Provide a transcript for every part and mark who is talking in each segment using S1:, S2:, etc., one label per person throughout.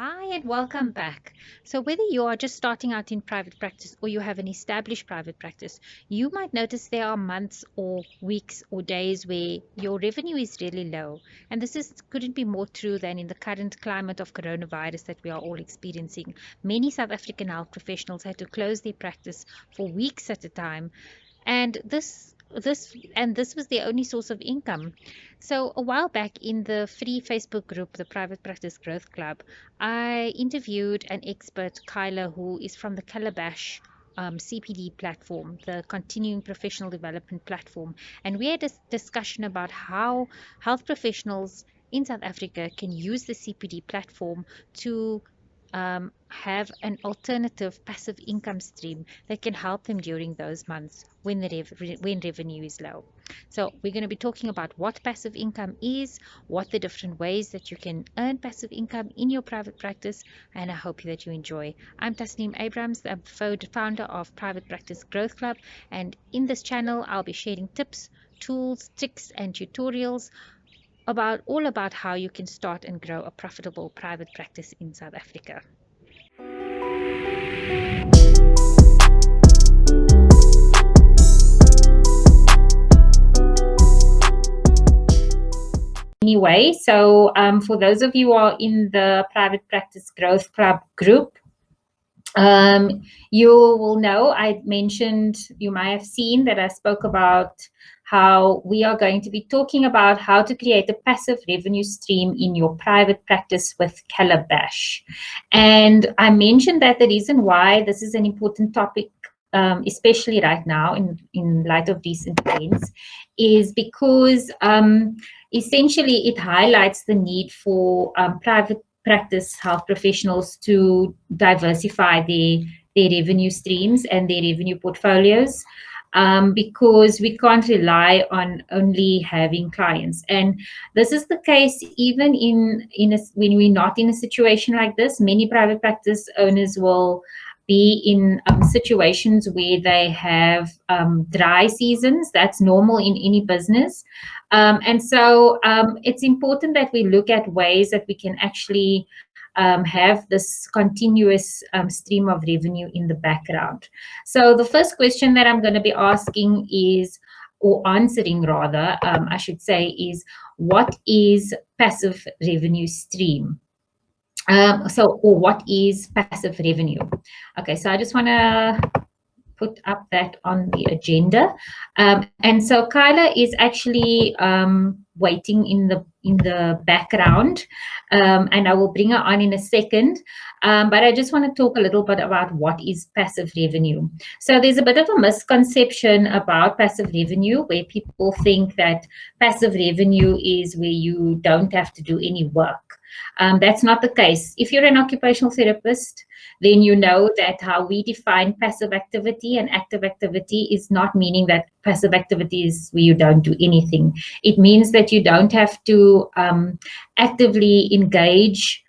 S1: Hi and welcome back. So, whether you are just starting out in private practice or you have an established private practice, you might notice there are months or weeks or days where your revenue is really low. And couldn't be more true than in the current climate of coronavirus that we are all experiencing. Many South African health professionals had to close their practice for weeks at a time, and this was their only source of income. So a while back in the free Facebook group, the Private Practice Growth Club, I interviewed an expert, Kyla, who is from the Calabash CPD platform, the Continuing Professional Development platform, and we had a discussion about how health professionals in South Africa can use the CPD platform to have an alternative passive income stream that can help them during those months when when revenue is low. So we're going to be talking about what passive income is, what the different ways that you can earn passive income in your private practice, and I hope that you enjoy. I'm Tasneem Abrams, the founder of Private Practice Growth Club, and in this channel I'll be sharing tips, tools, tricks, and tutorials about how you can start and grow a profitable private practice in South Africa. Anyway, so for those of you who are in the Private Practice Growth Club group, you will know you might have seen that I spoke about how we are going to be talking about how to create a passive revenue stream in your private practice with Calabash. And I mentioned that the reason why this is an important topic, especially right now in light of recent events, is because essentially it highlights the need for private practice health professionals to diversify their revenue streams and their revenue portfolios, because we can't rely on only having clients. And this is the case even when we're not in a situation like this. Many private practice owners will be in situations where they have dry seasons. That's normal in any business. And so it's important that we look at ways that we can actually have this continuous stream of revenue in the background. So the first question that I'm going to be asking is, or answering rather, I should say, is what is passive revenue stream? Or what is passive revenue? Okay, so I just want to put up that on the agenda. And so Kyla is actually waiting in the background, and I will bring her on in a second. But I just want to talk a little bit about what is passive revenue. So there's a bit of a misconception about passive revenue, where people think that passive revenue is where you don't have to do any work. That's not the case. If you're an occupational therapist, then you know that how we define passive activity and active activity is not meaning that passive activity is where you don't do anything. It means that you don't have to actively engage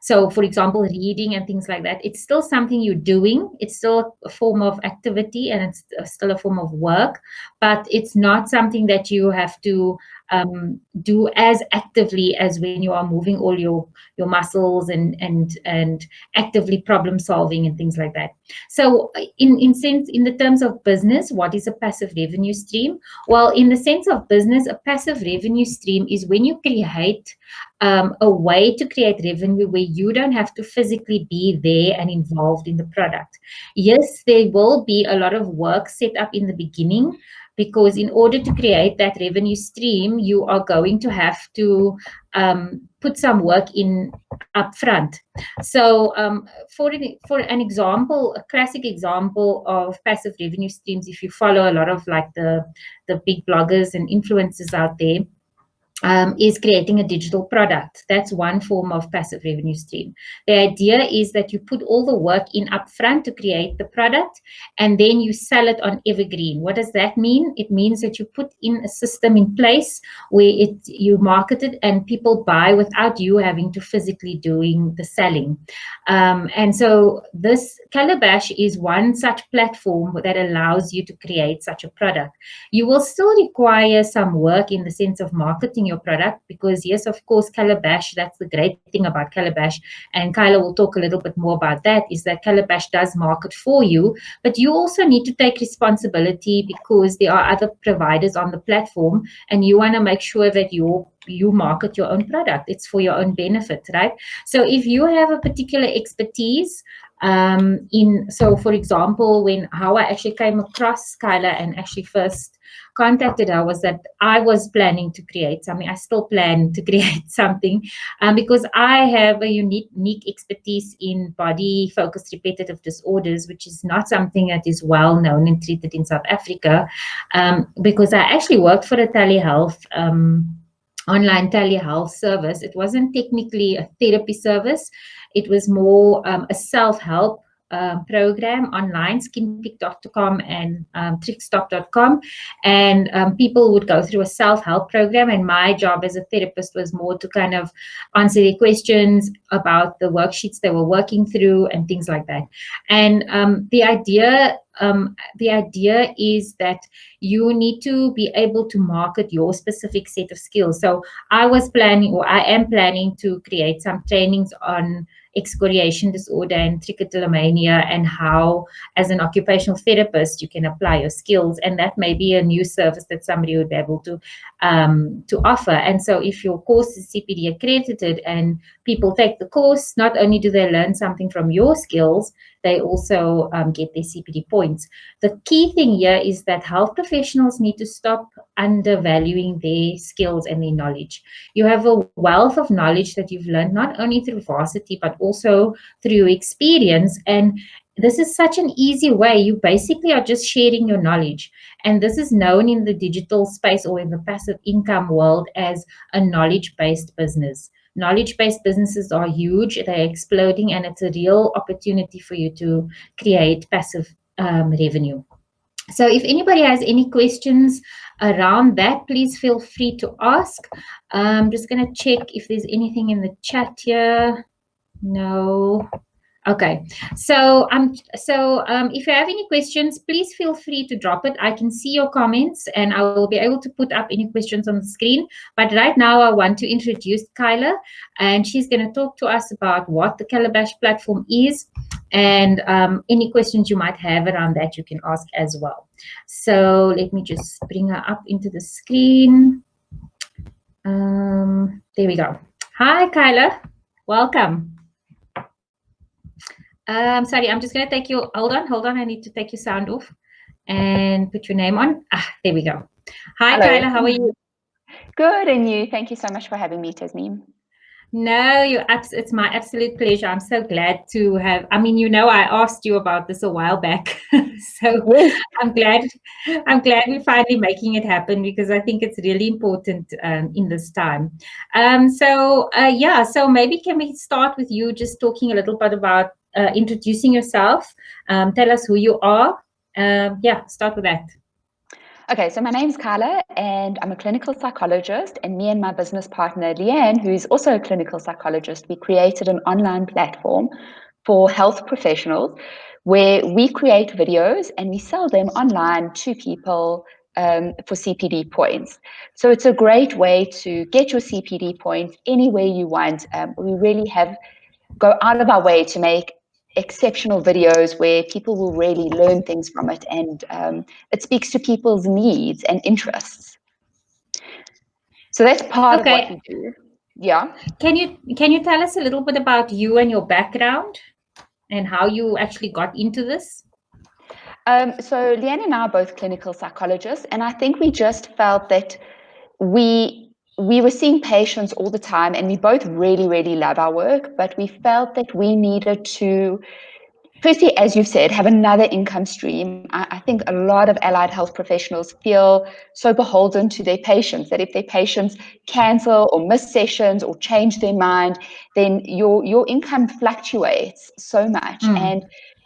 S1: so for example, reading and things like that. It's still something you're doing. It's still a form of activity, and it's still a form of work, but it's not something that you have to do as actively as when you are moving all your muscles and actively problem solving and things like that. So in the terms of business, what is a passive revenue stream? Well, in the sense of business, a passive revenue stream is when you create a way to create revenue where you don't have to physically be there and involved in the product. Yes, there will be a lot of work set up in the beginning, because in order to create that revenue stream, you are going to have to put some work in upfront. So for an example, a classic example of passive revenue streams, if you follow a lot of like the big bloggers and influencers out there, is creating a digital product. That's one form of passive revenue stream. The idea is that you put all the work in upfront to create the product, and then you sell it on evergreen. What does that mean? It means that you put in a system in place where you market it and people buy without you having to physically doing the selling. And so this Calabash is one such platform that allows you to create such a product. You will still require some work in the sense of marketing your product, because yes, of course, Calabash, that's the great thing about Calabash, and Kyla will talk a little bit more about that, is that Calabash does market for you, but you also need to take responsibility because there are other providers on the platform, and you want to make sure that you market your own product. It's for your own benefit, right? So if you have a particular expertise, so for example, how I actually came across Kyla and actually first contacted her was that I was planning to create something. I still plan to create something, because I have a unique expertise in body focused repetitive disorders, which is not something that is well known and treated in South Africa, because I actually worked for a telehealth online telehealth service. It wasn't technically a therapy service. It was more a self-help program online, skinpick.com and trickstop.com. And people would go through a self-help program. And my job as a therapist was more to kind of answer their questions about the worksheets they were working through and things like that. And the idea is that you need to be able to market your specific set of skills. So I am planning to create some trainings on excoriation disorder and trichotillomania, and how as an occupational therapist you can apply your skills, and that may be a new service that somebody would be able to offer. And so if your course is CPD accredited and people take the course, not only do they learn something from your skills, they also get their CPD points. The key thing here is that health professionals need to stop undervaluing their skills and their knowledge. You have a wealth of knowledge that you've learned not only through varsity but also through your experience, and this is such an easy way. You basically are just sharing your knowledge, and this is known in the digital space or in the passive income world as a knowledge-based business. Knowledge-based businesses are huge, they're exploding, and it's a real opportunity for you to create passive revenue. So if anybody has any questions around that, please feel free to ask. I'm just going to check if there's anything in the chat here. No. Okay, so if you have any questions, please feel free to drop it. I can see your comments and I will be able to put up any questions on the screen. But right now I want to introduce Kyla, and she's going to talk to us about what the Calabash platform is, and any questions you might have around that you can ask as well. So let me just bring her up into the screen. There we go. Hi, Kyla. Welcome. Sorry, I'm just going to take you, hold on, I need to take your sound off and put your name on. There we go. Hi,
S2: Hello.
S1: Kyla, how are you?
S2: Good, and you? Thank you so much for having me, Tasneem.
S1: No, it's my absolute pleasure. I'm so glad to have, I asked you about this a while back. So yes. I'm glad we're finally making it happen, because I think it's really important in this time. So maybe can we start with you just talking a little bit about introducing yourself. Tell us who you are. Start with that.
S2: Okay, so my name is Kyla, and I'm a clinical psychologist, and me and my business partner, Leanne, who's also a clinical psychologist, we created an online platform for health professionals where we create videos and we sell them online to people for CPD points. So it's a great way to get your CPD points anywhere you want. We really go out of our way to make exceptional videos where people will really learn things from it, and it speaks to people's needs and interests. So that's part of what we do. Yeah.
S1: Can you tell us a little bit about you and your background and how you actually got into this?
S2: So Leanne and I are both clinical psychologists, and I think we just felt that we were seeing patients all the time, and we both really, really love our work, but we felt that we needed to, firstly, as you've said, have another income stream. I think a lot of allied health professionals feel so beholden to their patients that if their patients cancel or miss sessions or change their mind, then your income fluctuates so much. And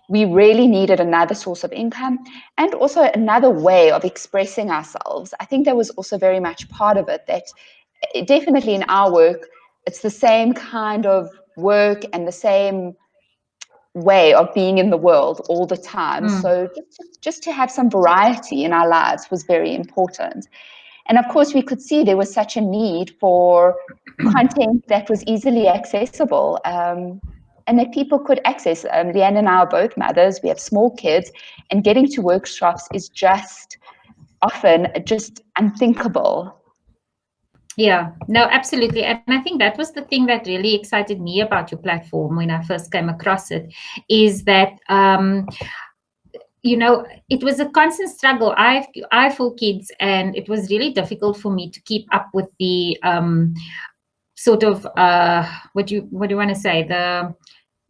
S2: we really needed another source of income and also another way of expressing ourselves. I think that was also very much part of it, that definitely in our work, it's the same kind of work and the same way of being in the world all the time. So just to have some variety in our lives was very important. And of course, we could see there was such a need for content that was easily accessible, and that people could access. Leanne and I are both mothers. We have small kids, and getting to workshops is just often just unthinkable.
S1: Yeah, no, absolutely. And I think that was the thing that really excited me about your platform when I first came across it, is that it was a constant struggle. I have 4 kids, and it was really difficult for me to keep up with the sort of what do you want to say, the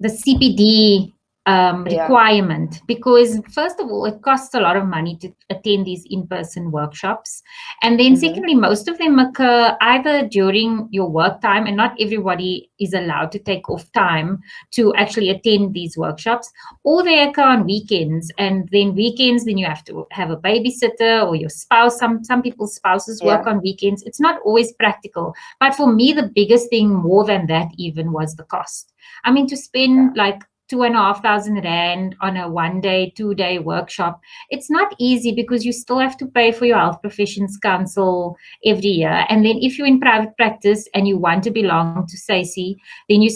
S1: CPD requirement, because first of all, it costs a lot of money to attend these in-person workshops, and then secondly, most of them occur either during your work time, and not everybody is allowed to take off time to actually attend these workshops, or they occur on weekends, and then then you have to have a babysitter or your spouse. Some people's spouses work on weekends. It's not always practical, but for me, the biggest thing more than that even was the cost. I mean, to spend like 2,500 rand on a 1-day, 2-day workshop, it's not easy, because you still have to pay for your health professions council every year. And then if you're in private practice and you want to belong to SACI, then you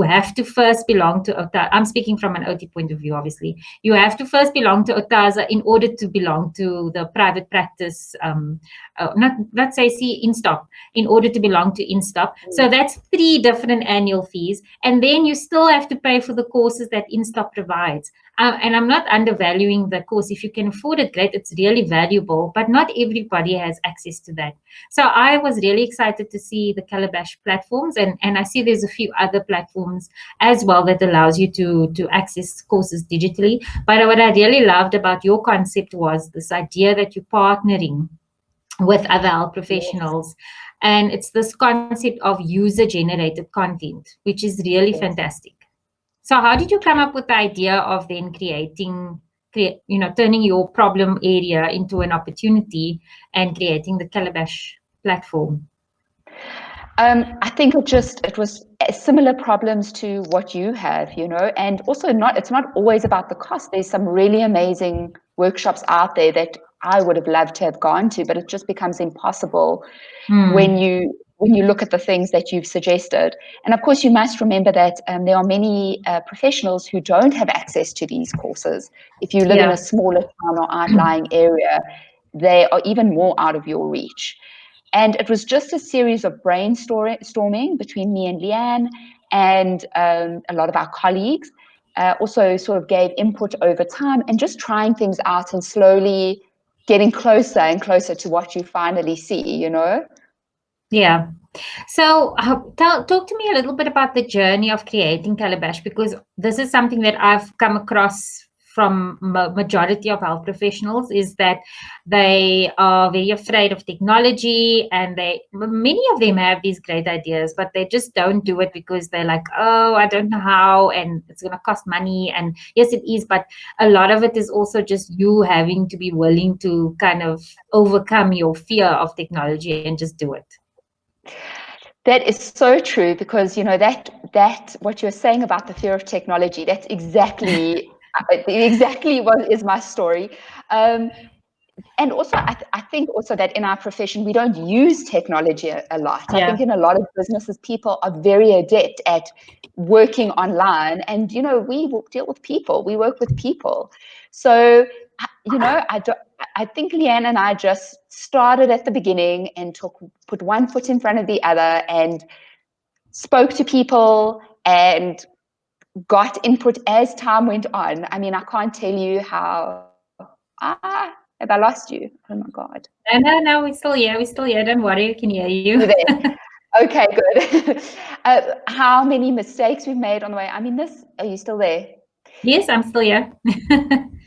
S1: have to first belong to OTASA. I'm speaking from an OT point of view, obviously. You have to first belong to OTASA in order to belong to the private practice, not SACI, InStop, in order to belong to InStop. So that's 3 different annual fees. And then you still have to pay for the courses that InStop provides. And I'm not undervaluing the course. If you can afford it, great, it's really valuable, but not everybody has access to that. So I was really excited to see the Calabash platforms, and I see there's a few other platforms as well that allows you to access courses digitally. But what I really loved about your concept was this idea that you're partnering with other health professionals. And it's this concept of user-generated content, which is really fantastic. So how did you come up with the idea of then turning your problem area into an opportunity and creating the Calabash platform?
S2: I think it was similar problems to what you have, and also it's not always about the cost. There's some really amazing workshops out there that I would have loved to have gone to, but it just becomes impossible when you look at the things that you've suggested. And of course, you must remember that there are many professionals who don't have access to these courses. If you live in a smaller town or outlying area, they are even more out of your reach. And it was just a series of brainstorming between me and Leanne and a lot of our colleagues. Also sort of gave input over time and just trying things out and slowly getting closer and closer to what you finally see,
S1: Yeah. So talk to me a little bit about the journey of creating Calabash, because this is something that I've come across from majority of health professionals, is that they are very afraid of technology, and many of them have these great ideas, but they just don't do it because they're like, oh, I don't know how, and it's going to cost money. And yes, it is, but a lot of it is also just you having to be willing to kind of overcome your fear of technology and just do it.
S2: That is so true, because that what you're saying about the fear of technology, that's exactly what is my story. And also, I think also that in our profession, we don't use technology a lot. I think in a lot of businesses, people are very adept at working online, and we deal with people, we work with people. So I think Leanne and I just started at the beginning and put one foot in front of the other and spoke to people and got input as time went on. I mean, I can't tell you how. Have I lost you? Oh my God.
S1: No, we're still here. Don't worry, we can hear you.
S2: You're there. Okay, good. How many mistakes we've made on the way. I mean, are you still there?
S1: Yes, I'm still here.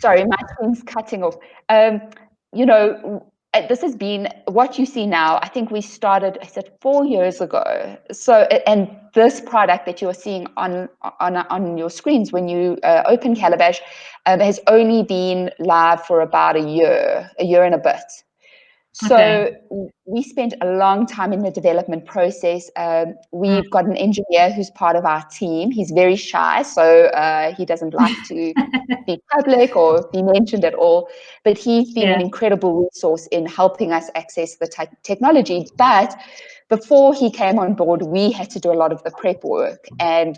S2: Sorry, my screen's cutting off. This has been what you see now. I think we started, I said, 4 years ago. So, and this product that you're seeing on your screens when you open Calabash has only been live for about a year and a bit. So we spent a long time in the development process. We've got an engineer who's part of our team. He's very shy, so he doesn't like to be public or be mentioned at all. But he's been an incredible resource in helping us access the technology. But before he came on board, we had to do a lot of the prep work and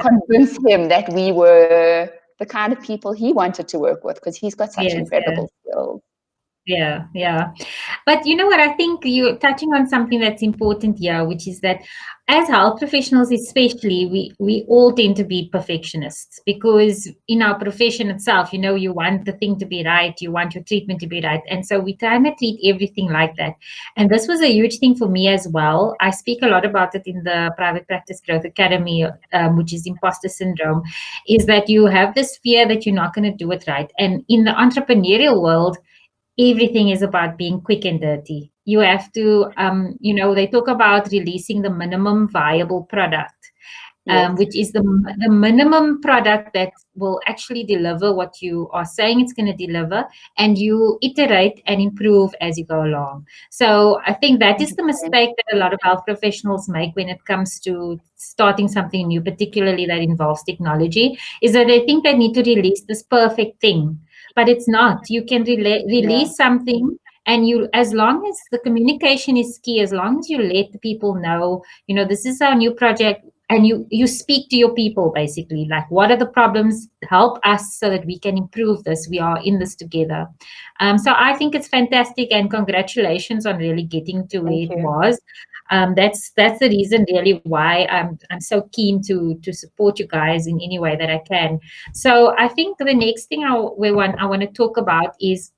S2: convince him that we were the kind of people he wanted to work with, because he's got such incredible skills.
S1: Yeah. But you know what? I think you're touching on something that's important here, which is that as health professionals, especially, we all tend to be perfectionists, because in our profession itself, you want the thing to be right, you want your treatment to be right. And so we try to treat everything like that. And this was a huge thing for me as well. I speak a lot about it in the Private Practice Growth Academy, which is imposter syndrome, is that you have this fear that you're not going to do it right. And in the entrepreneurial world, everything is about being quick and dirty. You have to, they talk about releasing the minimum viable product, which is the minimum product that will actually deliver what you are saying it's going to deliver, and you iterate and improve as you go along. So I think that is the mistake that a lot of health professionals make when it comes to starting something new, particularly that involves technology, is that they think they need to release this perfect thing. But it's not. You can release something, and as long as the communication is key, as long as you let the people know, this is our new project, and you speak to your people, basically, like, what are the problems? Help us so that we can improve this. We are in this together. So I think it's fantastic, and congratulations on really getting to where it was. That's the reason really why I'm so keen to support you guys in any way that I can. So I think the next thing I want to talk about is,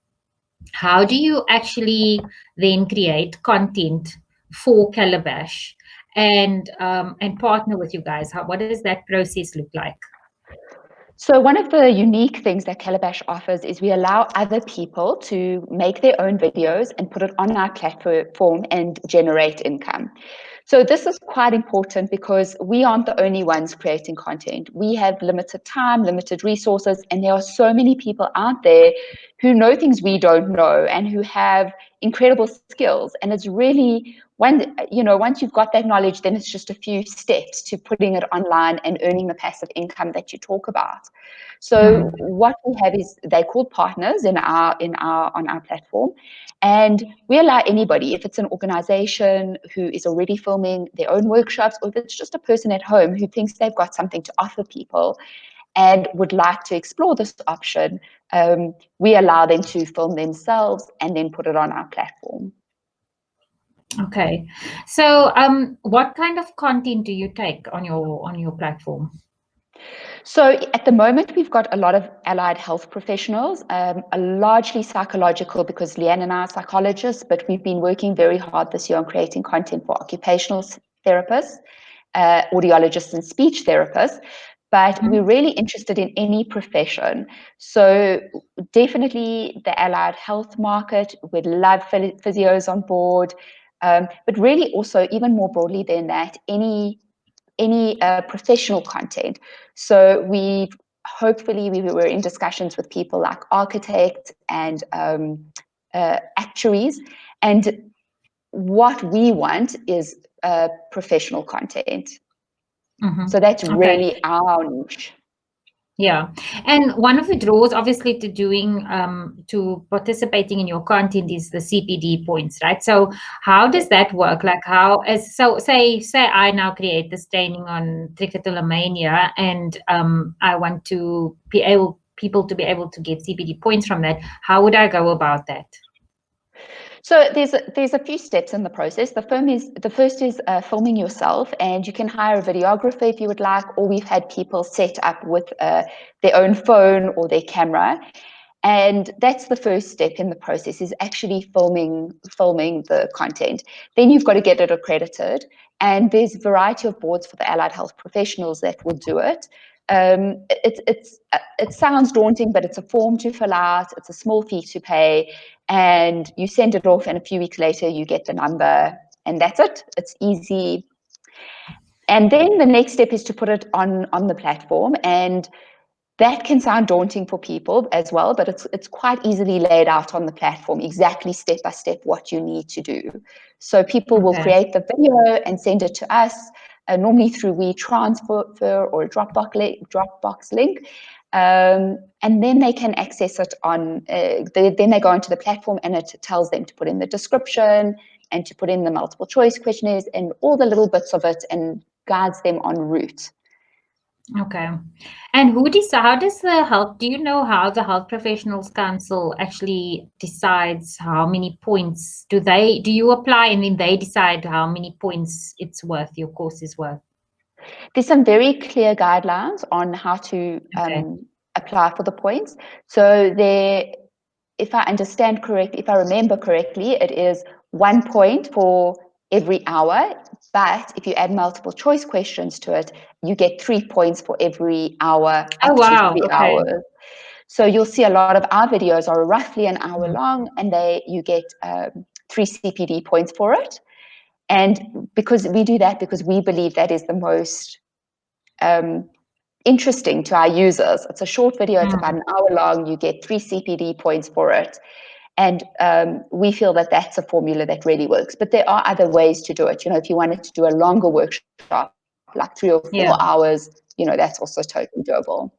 S1: how do you actually then create content for Calabash and partner with you guys? What does that process look like?
S2: So one of the unique things that Calabash offers is we allow other people to make their own videos and put it on our platform and generate income. So this is quite important because we aren't the only ones creating content. We have limited time, limited resources, and there are so many people out there who know things we don't know and who have incredible skills. And it's really, once you've got that knowledge, then it's just a few steps to putting it online and earning the passive income that you talk about. So what we have is, they're called partners on our platform, and we allow anybody, if it's an organization who is already filming their own workshops, or if it's just a person at home who thinks they've got something to offer people and would like to explore this option, we allow them to film themselves and then put it on our platform.
S1: Okay, so what kind of content do you take on your platform?
S2: So at the moment, we've got a lot of allied health professionals, largely psychological, because Leanne and I are psychologists, but we've been working very hard this year on creating content for occupational therapists, audiologists, and speech therapists. But we're really interested in any profession. So definitely the allied health market, we'd love physios on board, but really also, even more broadly than that, any professional content. So we were in discussions with people like architects and actuaries, and what we want is professional content. So that's really our niche.
S1: Yeah, and one of the draws, obviously, to participating in your content is the CPD points, right? So how does that work? Like, say I now create this training on trichotillomania, and I want to people to be able to get CPD points from that. How would I go about that?
S2: So there's a few steps in the process. The first is filming yourself, and you can hire a videographer if you would like, or we've had people set up with their own phone or their camera. And that's the first step in the process, is actually filming the content. Then you've got to get it accredited, and there's a variety of boards for the allied health professionals that will do it. It sounds daunting, but it's a form to fill out. It's a small fee to pay, and you send it off, and a few weeks later you get the number, and that's it. It's easy. And then the next step is to put it on the platform, and that can sound daunting for people as well, but it's quite easily laid out on the platform, exactly step by step what you need to do. So people will create the video and send it to us, normally through WeTransfer or a Dropbox link. And then they can access it on, then they go onto the platform and it tells them to put in the description and to put in the multiple choice questionnaires and all the little bits of it and guides them en route.
S1: Okay. And how does the health, do you know how the Health Professionals Council actually decides how many points do you apply and then they decide how many points it's worth, your course is worth?
S2: There's some very clear guidelines on how to apply for the points. So if I understand correctly, if I remember correctly, it is 1 point for every hour. But if you add multiple choice questions to it, you get 3 points for every hour up to 3 hours. So you'll see a lot of our videos are roughly an hour long, and you get 3 CPD points for it. And because we do that, because we believe that is the most interesting to our users. It's a short video, it's about an hour long, you get 3 CPD points for it. And we feel that that's a formula that really works. But there are other ways to do it. If you wanted to do a longer workshop, like 3 or 4 hours, that's also totally doable.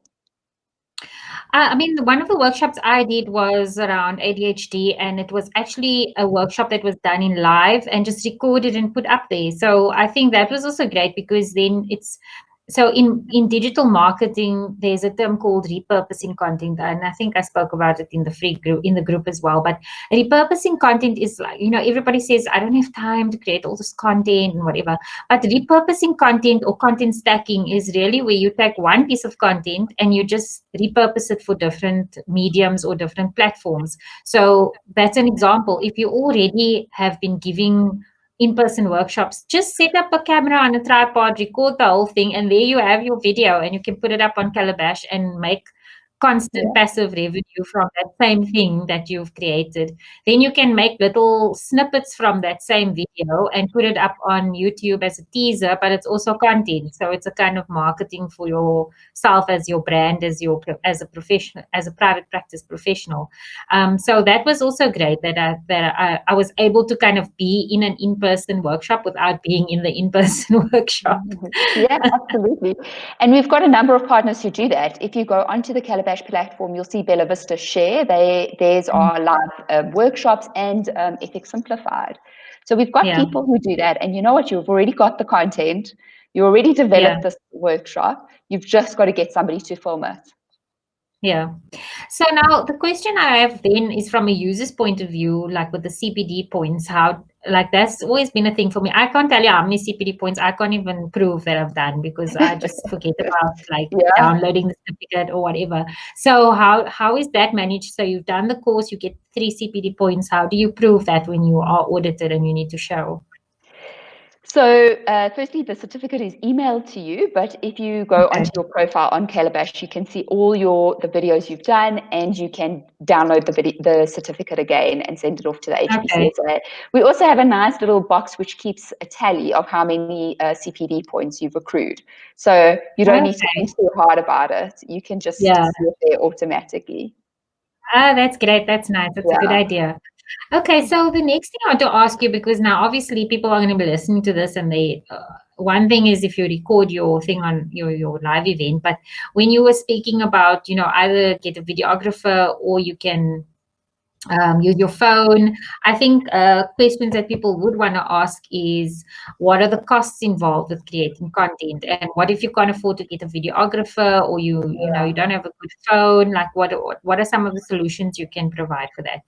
S1: I mean, one of the workshops I did was around ADHD, and it was actually a workshop that was done in live and just recorded and put up there. So I think that was also great because then so in digital marketing, there's a term called repurposing content, and I think I spoke about it in the free group, in the group as well. But repurposing content is like, everybody says, I don't have time to create all this content and whatever. But repurposing content or content stacking is really where you take one piece of content and you just repurpose it for different mediums or different platforms. So that's an example. If you already have been giving in-person workshops, just set up a camera on a tripod, record the whole thing, and there you have your video, and you can put it up on Calabash and make constant passive revenue from that same thing that you've created. Then you can make little snippets from that same video and put it up on YouTube as a teaser, but it's also content. So it's a kind of marketing for yourself as your brand, as a professional, as a private practice professional. So that was also great that I was able to kind of be in an in-person workshop without being in the in-person workshop.
S2: Yeah, absolutely. And we've got a number of partners who do that. If you go onto the Calabash platform, you'll see Bella Vista Share. Theirs are live workshops and Ethics Simplified. So we've got people who do that. And you know what? You've already got the content. You already developed this workshop. You've just got to get somebody to film it.
S1: Yeah. So now the question I have then is from a user's point of view, like with the CPD points, that's always been a thing for me. I can't tell you how many CPD points I can't even prove that I've done because I just forget about downloading the certificate or whatever. So how is that managed? So you've done the course, you get 3 CPD points. How do you prove that when you are audited and you need to show?
S2: So firstly, the certificate is emailed to you, but if you go onto your profile on Calabash, you can see all the videos you've done, and you can download the certificate again and send it off to the HPCSA. We also have a nice little box which keeps a tally of how many CPD points you've accrued. So you don't need to think too hard about it. You can just see it there automatically.
S1: That's great. That's nice. That's a good idea. Okay, so the next thing I want to ask you, because now obviously people are going to be listening to this, and one thing is if you record your thing on your live event, but when you were speaking about, either get a videographer or you can use your phone, I think questions that people would want to ask is, what are the costs involved with creating content, and what if you can't afford to get a videographer, or you don't have a good phone? Like, what are some of the solutions you can provide for that?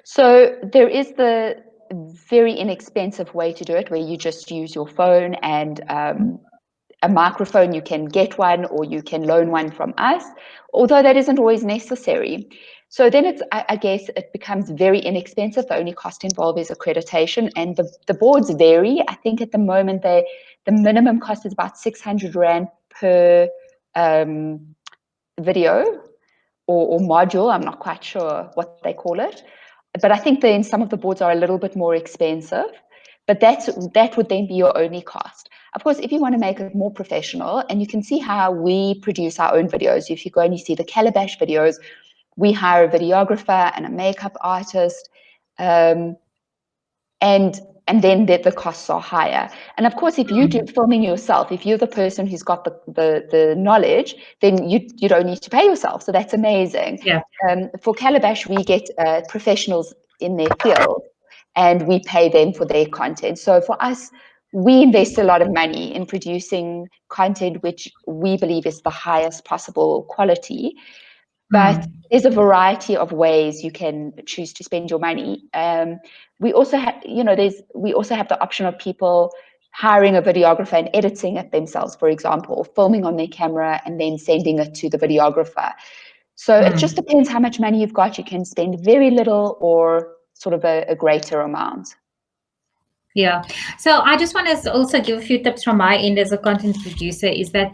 S2: So there is the very inexpensive way to do it, where you just use your phone and a microphone. You can get one or you can loan one from us, although that isn't always necessary. So then I guess it becomes very inexpensive. The only cost involved is accreditation, and the boards vary. I think at the moment the minimum cost is about 600 Rand per video or module. I'm not quite sure what they call it. But I think then some of the boards are a little bit more expensive, but that would then be your only cost. Of course, if you want to make it more professional, and you can see how we produce our own videos. If you go and you see the Calabash videos, we hire a videographer and a makeup artist, and then the costs are higher. And of course, if you do filming yourself, if you're the person who's got the knowledge, then you don't need to pay yourself. So that's amazing.
S1: Yeah.
S2: For Calabash, we get professionals in their field, and we pay them for their content. So for us, we invest a lot of money in producing content which we believe is the highest possible quality. But there's a variety of ways you can choose to spend your money. We also have, we also have the option of people hiring a videographer and editing it themselves, for example, or filming on their camera and then sending it to the videographer. So it just depends how much money you've got. You can spend very little or sort of a greater amount.
S1: Yeah. So I just want to also give a few tips from my end as a content producer is that,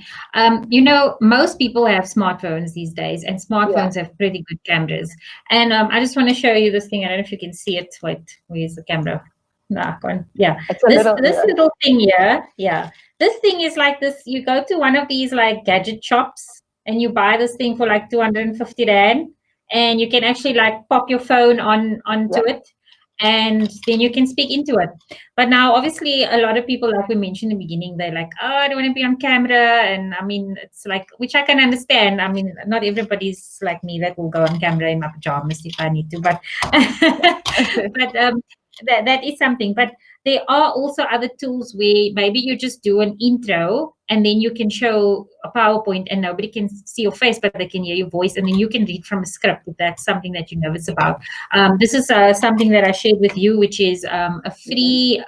S1: most people have smartphones these days, and smartphones have pretty good cameras. And I just want to show you this thing. I don't know if you can see it. Wait, where's the camera? No, yeah. This little thing here. Yeah. This thing is like this. You go to one of these like gadget shops and you buy this thing for like 250 Rand, and you can actually like pop your phone onto it. And then you can speak into it. But now, obviously, a lot of people, like we mentioned in the beginning, they're like, oh, I don't want to be on camera. And I mean, it's like, which I can understand. I mean, not everybody's like me that will go on camera in my pajamas if I need to. But, that is something. But there are also other tools where maybe you just do an intro and then you can show a PowerPoint and nobody can see your face, but they can hear your voice, and then you can read from a script if that's something that you're nervous about. This is something that I shared with you, which is a free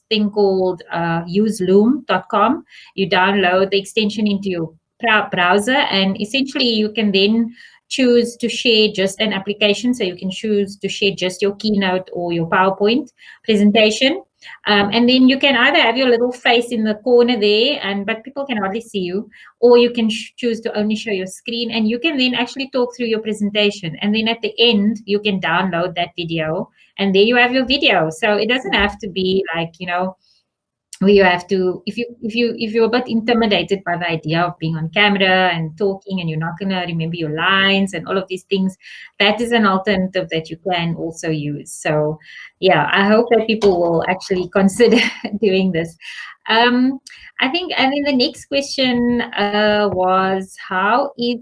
S1: thing called useloom.com. You download the extension into your browser, and essentially you can then choose to share just an application. So you can choose to share just your keynote or your PowerPoint presentation. And then you can either have your little face in the corner there, but people can hardly see you, or you can choose to only show your screen, and you can then actually talk through your presentation. And then at the end, you can download that video, and there you have your video. So it doesn't have to be like, where you have to, if you're a bit intimidated by the idea of being on camera and talking and you're not going to remember your lines and all of these things, that is an alternative that you can also use. So yeah, I hope that people will actually consider doing this. I think, and then the next question was, how is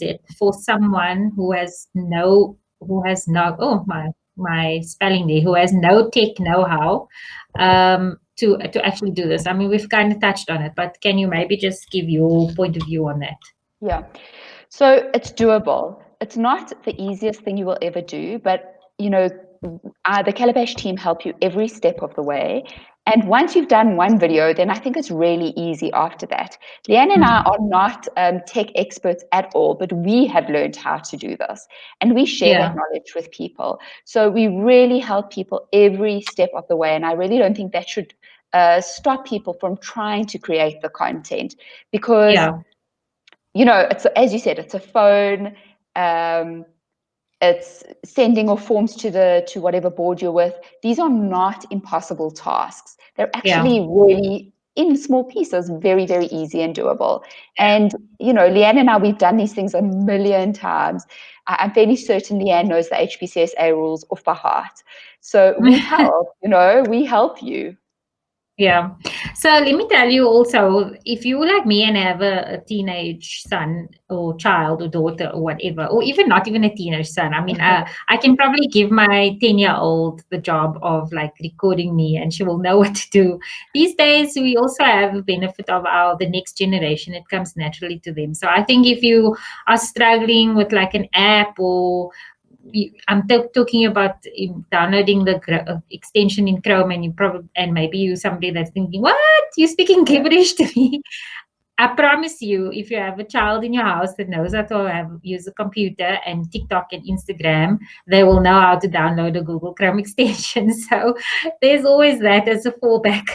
S1: it for someone who has no, oh, my spelling there, who has no tech know-how, to actually do this? I mean, we've kind of touched on it, but can you maybe just give your point of view on that?
S2: Yeah. So it's doable. It's not the easiest thing you will ever do, but the Calabash team help you every step of the way. And once you've done one video, then I think it's really easy after that. Leanne and I are not tech experts at all, but we have learned how to do this, and we share that knowledge with people. So we really help people every step of the way, and I really don't think that should stop people from trying to create the content, because it's, as you said, it's a phone. It's sending off forms to whatever board you're with. These are not impossible tasks. They're actually really, in small pieces, very, very easy and doable. And, Leanne and I, we've done these things a million times. I'm fairly certain Leanne knows the HPCSA rules off by heart. So we help, we help you.
S1: Yeah. So let me tell you also, if you like me and have a teenage son or child or daughter or whatever, or even not even a teenage son, I mean, I can probably give my 10-year-old the job of like recording me, and she will know what to do. These days, we also have a benefit of the next generation. It comes naturally to them. So I think if you are struggling with like an app, or I'm talking about downloading the extension in Chrome, and maybe you somebody that's thinking, what, you're speaking gibberish to me? I promise you, if you have a child in your house that knows how to use a computer and TikTok and Instagram, they will know how to download a Google Chrome extension. So there's always that as a fallback.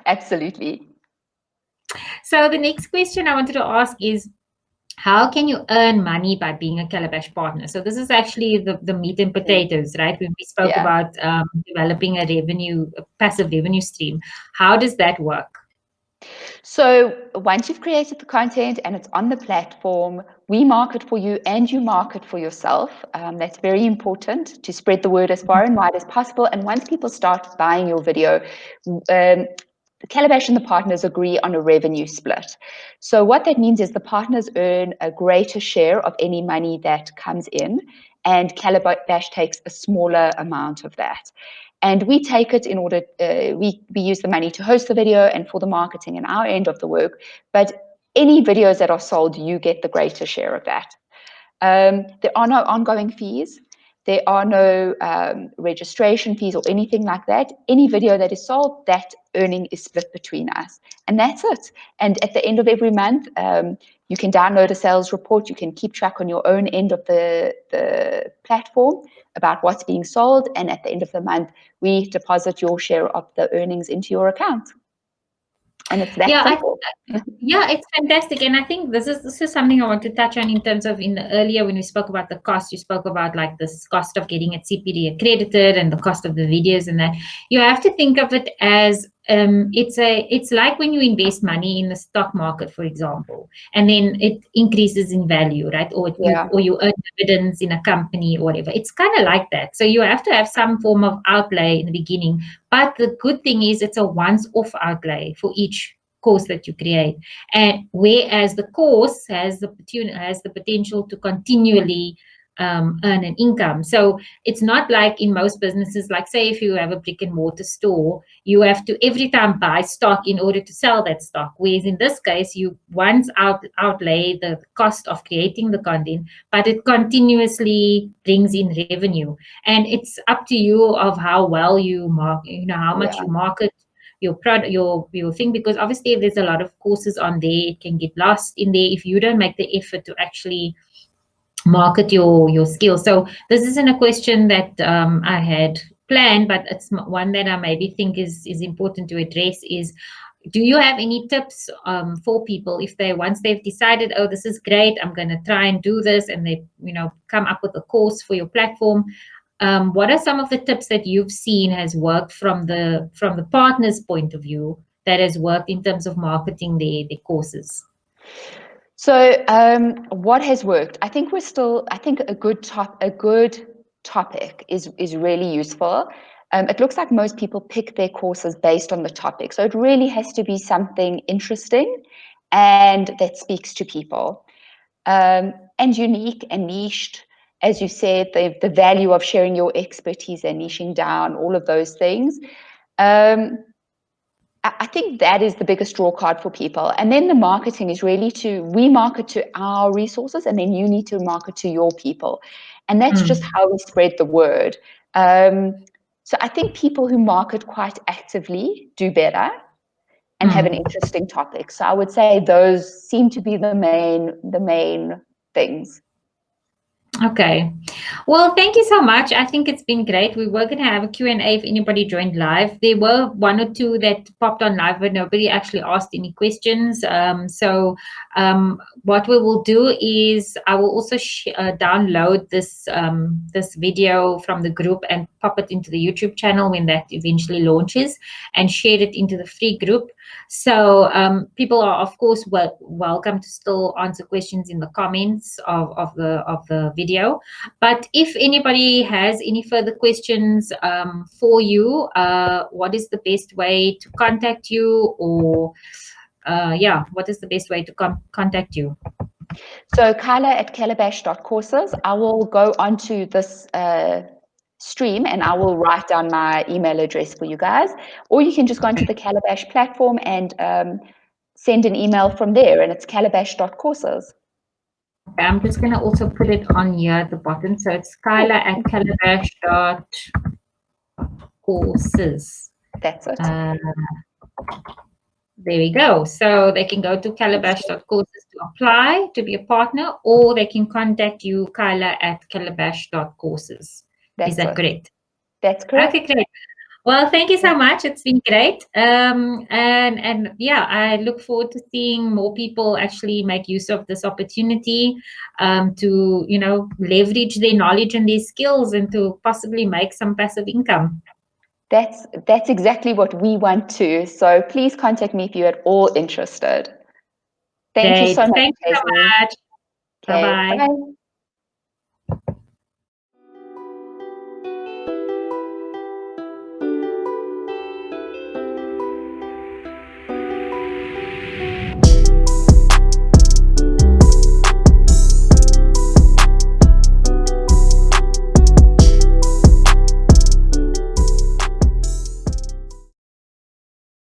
S2: Absolutely.
S1: So the next question I wanted to ask is, how can you earn money by being a Calabash partner? So this is actually the meat and potatoes, right? When we spoke
S2: Yeah.
S1: about developing a passive revenue stream. How does that work?
S2: So once you've created the content and it's on the platform, we market for you and you market for yourself. That's very important to spread the word as far and wide as possible. And once people start buying your video, Calabash and the partners agree on a revenue split. So what that means is the partners earn a greater share of any money that comes in, and Calabash takes a smaller amount of that. And we take it in order, we use the money to host the video and for the marketing and our end of the work. But any videos that are sold, you get the greater share of that. There are no ongoing fees. There are no registration fees or anything like that. Any video that is sold, that earning is split between us. And that's it. And at the end of every month, you can download a sales report. You can keep track on your own end of the platform about what's being sold. And at the end of the month, we deposit your share of the earnings into your account. And it's that simple.
S1: Yeah, it's fantastic. And I think this is something I want to touch on in terms of earlier when we spoke about the cost, you spoke about like this cost of getting it CPD accredited and the cost of the videos and that. You have to think of it as it's like when you invest money in the stock market, for example, and then it increases in value, right? Or you earn dividends in a company or whatever. It's kind of like that. So you have to have some form of outlay in the beginning. But the good thing is it's a once-off outlay for each course that you create, and whereas the course has the potential to continually earn an income. So it's not like in most businesses, like say if you have a brick and mortar store, you have to every time buy stock in order to sell that stock, whereas in this case you once outlay the cost of creating the content, but it continuously brings in revenue. And it's up to you of how well you market, how much you market your product, your thing, because obviously if there's a lot of courses on there, it can get lost in there if you don't make the effort to actually market your skills. So this isn't a question that I had planned, but it's one that I maybe think is important to address. Is do you have any tips for people if once they've decided, oh, this is great, I'm going to try and do this, and they come up with a course for your platform? What are some of the tips that you've seen has worked from the partner's point of view, that has worked in terms of marketing the courses?
S2: So what has worked? I think a good topic is really useful. It looks like most people pick their courses based on the topic. So it really has to be something interesting and that speaks to people. And unique and niched, as you said, the value of sharing your expertise and niching down, all of those things. I think that is the biggest draw card for people. And then the marketing is really we market to our resources, and then you need to market to your people. And that's just how we spread the word. So I think people who market quite actively do better and have an interesting topic. So I would say those seem to be the main things.
S1: Okay. Well, thank you so much. I think it's been great. We were going to have a Q&A if anybody joined live. There were one or two that popped on live, but nobody actually asked any questions. So what we will do is I will also download this video from the group and pop it into the YouTube channel when that eventually launches, and share it into the free group. So people are, of course, welcome to still answer questions in the comments of the video. But if anybody has any further questions for you, what is the best way to contact you? Or what is the best way to contact you?
S2: So Kyla at calabash.courses. I will go onto this stream and I will write down my email address for you guys, or you can just go onto the Calabash platform and send an email from there, and it's calabash.courses.
S1: I'm just going to also put it on here at the bottom. So it's Kyla at calabash.courses.
S2: That's it.
S1: There we go. So they can go to calabash.courses to apply to be a partner, or they can contact you, Kyla, at calabash.courses. Is that correct?
S2: That's correct.
S1: Okay, great. Well, thank you so much. It's been great. And yeah, I look forward to seeing more people actually make use of this opportunity to, leverage their knowledge and their skills and to possibly make some passive income.
S2: That's exactly what we want to. So please contact me if you're at all interested. Thank you
S1: Great.
S2: so much,
S1: Thank you so
S2: Casey.
S1: much.
S2: Okay,
S1: Bye-bye.
S2: bye.